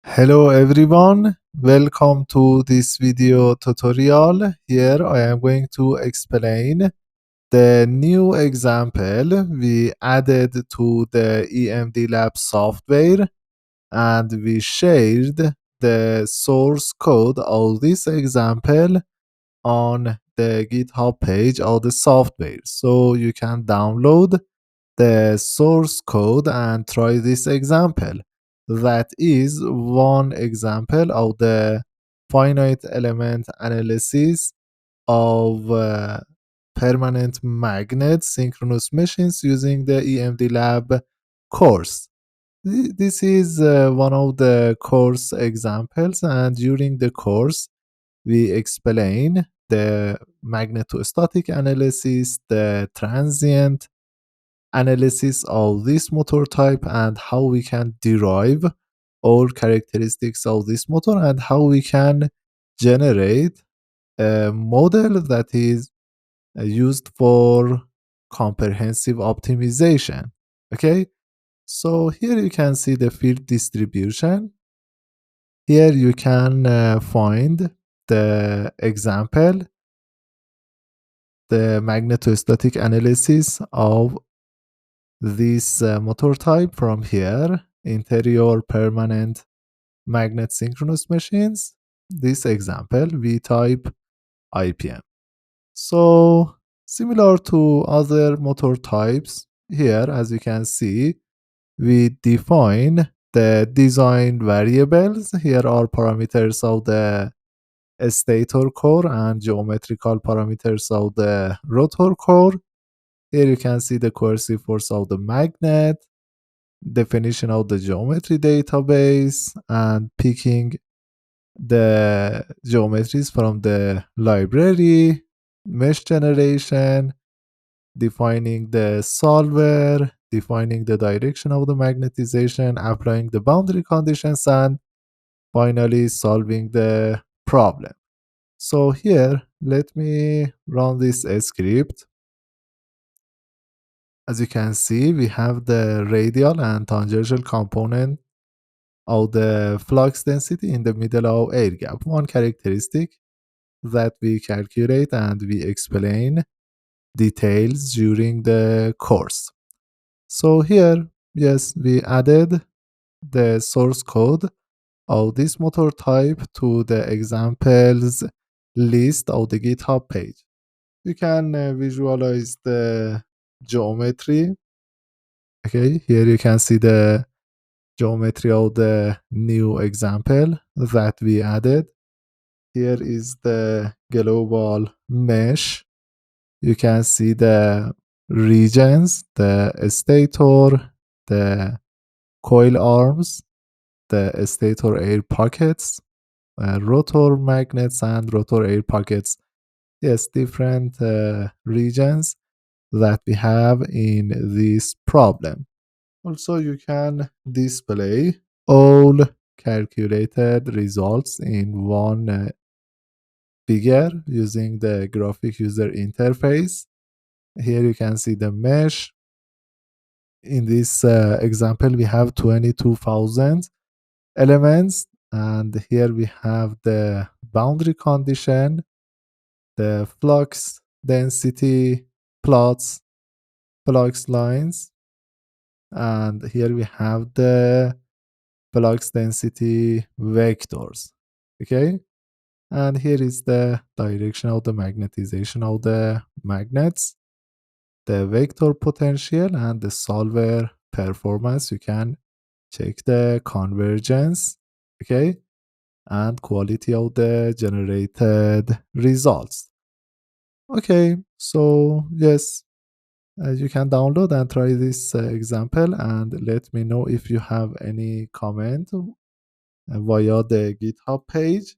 Hello everyone, welcome to this video tutorial. Here I am going to explain the new example we added to the EMDLAB software, and we shared the source code of this example on the GitHub page of the software. So you can download the source code and try this example. That is one example of the finite element analysis of permanent magnet synchronous machines using the EMDLAB course. This is one of the course examples, and during the course we explain the magnetostatic analysis, the transient analysis of this motor type, and how we can derive all characteristics of this motor, and how we can generate a model that is used for comprehensive optimization. Okay, so here you can see the field distribution. Here you can find the example, the magnetostatic analysis of this motor type from here, interior permanent magnet synchronous machines. This example, V type IPM. So similar to other motor types, here as you can see, we define the design variables. Here are parameters of the stator core and geometrical parameters of the rotor core. Here you can see the coercive force of the magnet, definition of the geometry database, and picking the geometries from the library, mesh generation, defining the solver, defining the direction of the magnetization, applying the boundary conditions, and finally solving the problem. So here, let me run this script. As you can see, we have the radial and tangential component of the flux density in the middle of air gap. One characteristic that we calculate and we explain details during the course. So here, yes, we added the source code of this motor type to the examples list of the GitHub page. You can visualize the geometry. Okay, here you can see the geometry of the new example that we added. Here is the global mesh. You can see the regions, the stator, the coil arms, the stator air pockets, rotor magnets, and rotor air pockets. Yes, different regions that we have in this problem. Also, you can display all calculated results in one figure using the graphic user interface. Here you can see the mesh. In this example, we have 22,000 elements, and here we have the boundary condition, the flux density plots, flux lines, and here we have the flux density vectors. Okay, and here is the direction of the magnetization of the magnets, the vector potential, and the solver performance. You can check the convergence, okay, and quality of the generated results. Okay, so yes, you can download and try this example, and let me know if you have any comment via the GitHub page.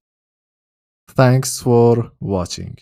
Thanks for watching.